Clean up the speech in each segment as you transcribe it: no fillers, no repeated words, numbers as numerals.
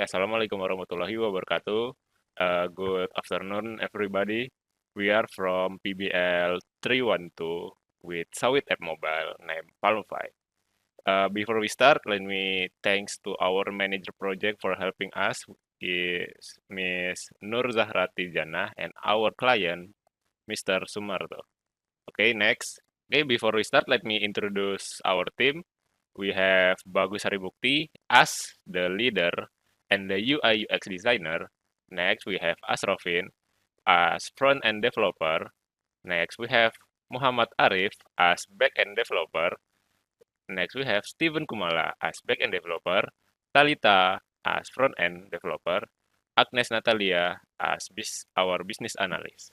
Assalamualaikum warahmatullahi wabarakatuh. Good afternoon, everybody. We are from PBL-312 with Sawit app mobile named Palmify. Before we start, let me thanks to our manager project for helping us, is Miss Nur Zahrati Jannah, and our client, Mr. Sumarto. Okay, next. Okay, before we start, let me introduce our team. We have Bagus Harimukti as the leader and the UI UX designer. Next, we have Arshafin as front-end developer. Next, we have Muhammad Arif as back-end developer. Next, we have Steven Kumala as back-end developer. Thalita as front-end developer. Agnes Natalia as our business analyst.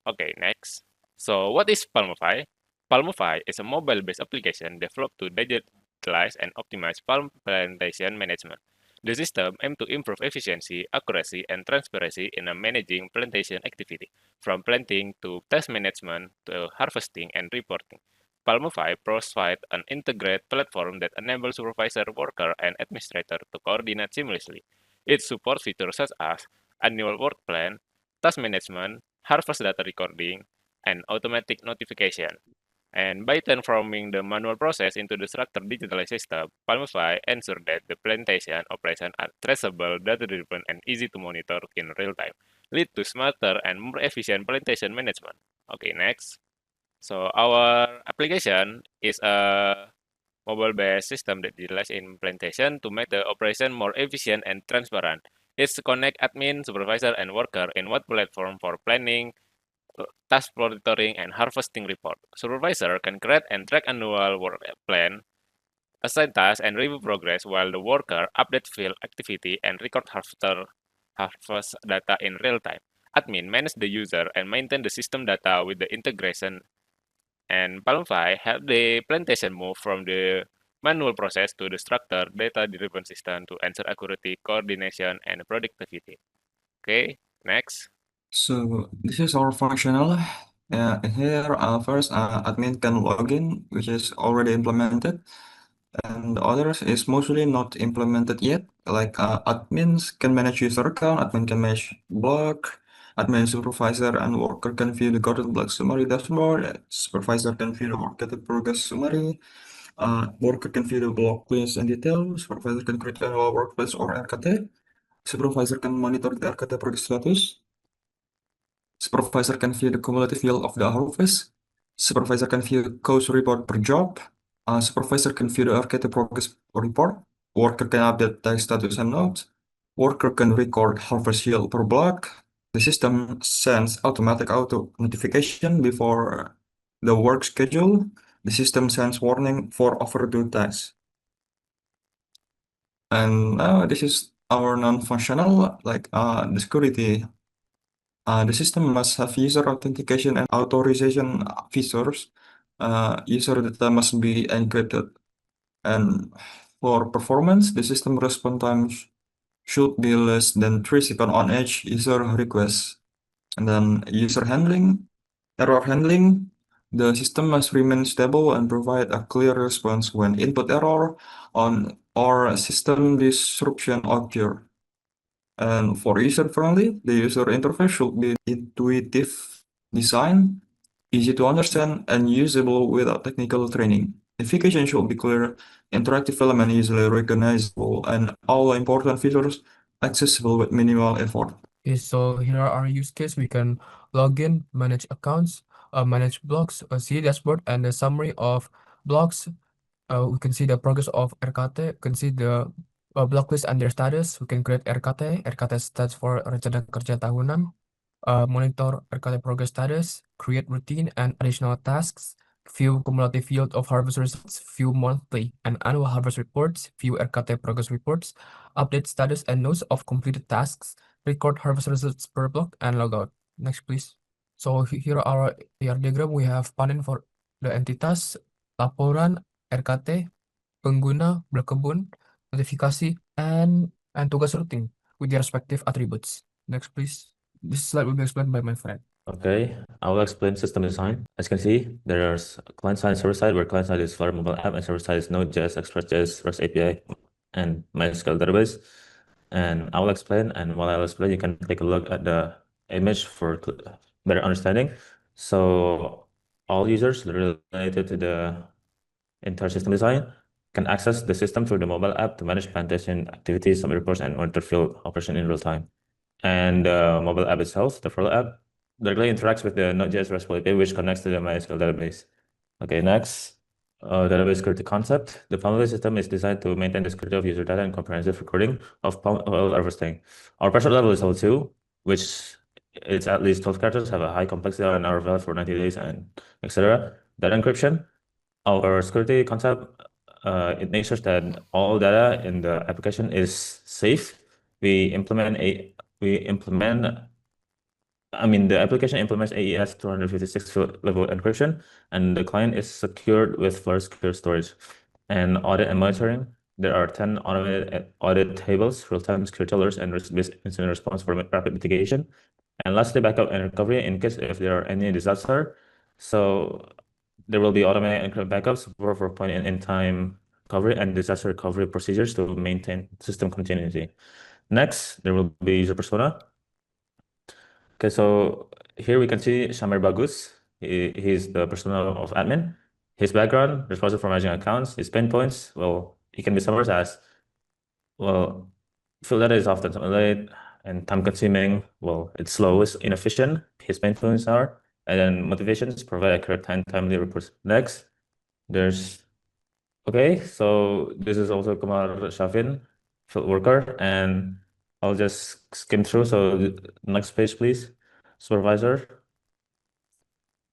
Okay, next. So, what is Palmify? Palmify is a mobile-based application developed to digitalize and optimize palm plantation management. The system aims to improve efficiency, accuracy, and transparency in managing plantation activity, from planting to pest management to harvesting and reporting. Palmify provides an integrated platform that enables supervisor, worker, and administrator to coordinate seamlessly. It supports features such as annual work plan, task management, harvest data recording, and automatic notification. And by transforming the manual process into the structured digitalized system, Palmify ensures that the plantation operations are traceable, data-driven, and easy to monitor in real time, lead to smarter and more efficient plantation management. Okay, next. So our application is a mobile-based system that utilizes implementation to make the operation more efficient and transparent. It's connect admin, supervisor, and worker in one platform for planning, task monitoring, and harvesting report. Supervisor can create and track annual work plan, assign tasks, and review progress, while the worker update field activity and record harvest data in real time. Admin manage the user and maintain the system data with the integration, and Palmify help the plantation move from the manual process to the structured data-driven system to ensure accuracy, coordination, and productivity. Okay, next. So this is our functional. Here, first, admin can log in, which is already implemented, and the others is mostly not implemented yet. Like admins can manage user account, admin can manage block, admin supervisor and worker can view the coded block summary dashboard, supervisor can view the worker progress summary, worker can view the block list and details, supervisor can create a workplace or RKT, supervisor can monitor the RKT progress status. Supervisor can view the cumulative yield of the harvest. Supervisor can view the cost report per job. Supervisor can view the RKT progress report. Worker can update task status and notes. Worker can record harvest yield per block. The system sends automatic auto notification before the work schedule. The system sends warning for overdue tasks. And now this is our non-functional, like the security. The system must have user authentication and authorization features. User data must be encrypted. And for performance, the system response time should be less than 3 seconds on each user request. And then user handling, error handling, the system must remain stable and provide a clear response when input error on or system disruption occur. And for user-friendly, the user interface should be intuitive design, easy to understand, and usable without technical training. Navigation should be clear, interactive element easily recognizable, and all important features accessible with minimal effort. Okay, so here are our use case. We can log in, manage accounts, manage blocks, see dashboard and the summary of blocks. We can see the progress of RKT. We can see the block list and their status. We can create RKT. RKT stands for Rencana Kerja Tahunan. Monitor RKT progress status, create routine and additional tasks, view cumulative yield of harvest results, view monthly and annual harvest reports, view RKT progress reports, update status and notes of completed tasks, record harvest results per block, and log out. Next, please. So here are our AR diagram. We have panen for the entitas, laporan, RKT, pengguna, berkebun, notifikasi, and tugas routing with their respective attributes. Next, please. This slide will be explained by my friend. Okay, I will explain system design. As you can see, there's client-side and server-side, where client-side is Flutter mobile app and server-side is Node.js, Express.js, REST API, and MySQL database. And I will explain, and while I'll explain, you can take a look at the image for better understanding. So all users related to the entire system design can access the system through the mobile app to manage plantation activities, submit reports, and monitor field operation in real time. And the mobile app itself, the Flow app, directly interacts with the Node.js RESTful API, which connects to the MySQL database. Okay, next, database security concept. The Palmify system is designed to maintain the security of user data and comprehensive recording of palm oil harvesting. Our pressure level is level 2, which it's at least 12 characters, have a high complexity and are valid for 90 days, and etc. Data encryption. Our security concept, it makes sure that all data in the application is safe. The application implements AES 256 level encryption, and the client is secured with Flare secure storage. And audit and monitoring, there are 10 automated audit tables, real-time security alerts, and risk-based incident response for rapid mitigation. And lastly, backup and recovery in case if there are any disaster. So there will be automatic backups for point-in-time recovery and disaster recovery procedures to maintain system continuity. Next, there will be user persona. Okay, so here we can see Shamir Bagus. He's the persona of admin. His background, responsible for managing accounts. His pain points, well, he can be summarized as, well, field data is often late and time-consuming. Well, it's slow, it's inefficient. His pain points are, and then motivations, provide accurate and timely reports. Next, there's, okay, so this is also Kumala Shafin, field worker, and I'll just skim through. So next page, please. Supervisor.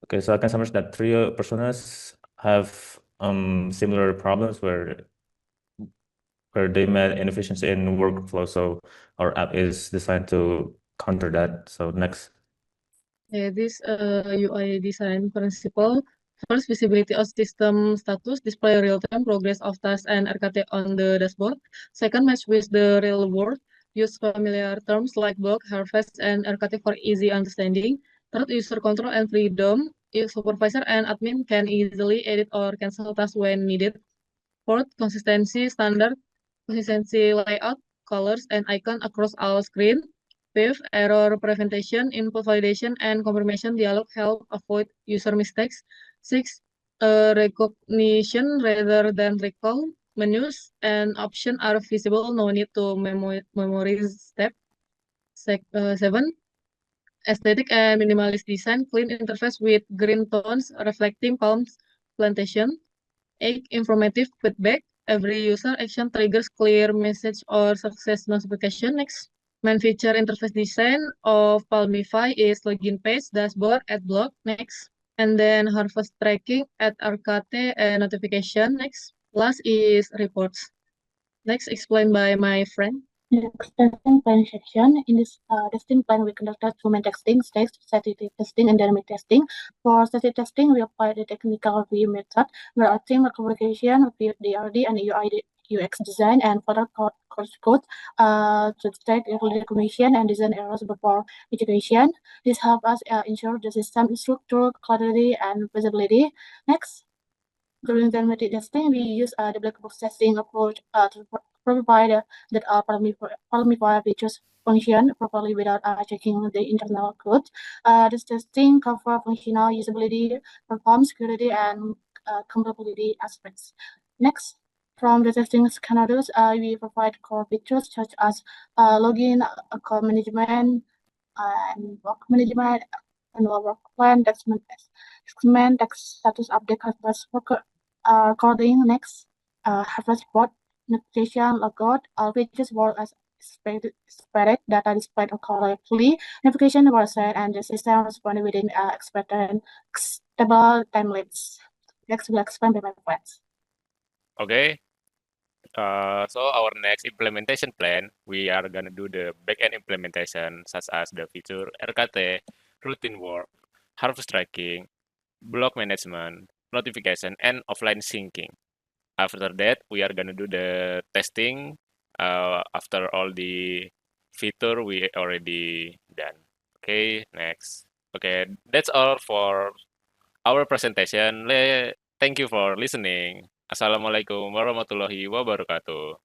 Okay, so I can summarize that three personas have similar problems where they met inefficiency in workflow. So our app is designed to counter that. So next. This UI design principle. First, visibility of system status, display real-time progress of tasks and RKT on the dashboard. Second, match with the real world. Use familiar terms like block, harvest, and RKT for easy understanding. Third, user control and freedom. If supervisor and admin can easily edit or cancel tasks when needed. Fourth, consistency standard, consistency layout, colors, and icon across all screen. Fifth, error prevention, input validation, and confirmation dialog help avoid user mistakes. Sixth, recognition rather than recall. Menus and options are visible, no need to memorize step. Seven, aesthetic and minimalist design, clean interface with green tones reflecting palms plantation. 8, informative feedback. Every user action triggers clear message or success notification. Next, main feature interface design of Palmify is login page, dashboard, add block. Next, and then harvest tracking, add RKT and notification. Next, last is reports. Next, explained by my friend. In the testing plan section, in this testing plan, we conducted two main testing, static testing and dynamic testing. For static testing, we applied the technical review method, where a team verification, DRD, and UI UX design and further course code to detect early recognition and design errors before mitigation. This helps us ensure the system structure, clarity, and visibility. Next, during dynamic testing, we use the black box testing approach to provide that Palmify features function properly without checking the internal code. This testing covers functional usability, performance, security, and compatibility aspects. Next, from the testing scenarios, we provide core features such as login, account management, and work management, and work plan, document status update, harvest recording. Next, harvest bot notification logout. All pages work as expected. Data displayed correctly. Notification was set, and the system responded within expected stable time limits. Next, we'll explain by my friends. Okay. So our next implementation plan, we are gonna do the backend implementation such as the feature RKT, routine work, harvest tracking, block management, notification, and offline syncing. After that, we are gonna do the testing after all the feature we already done. Okay, next. Okay, that's all for our presentation. Thank you for listening. Assalamualaikum warahmatullahi wabarakatuh.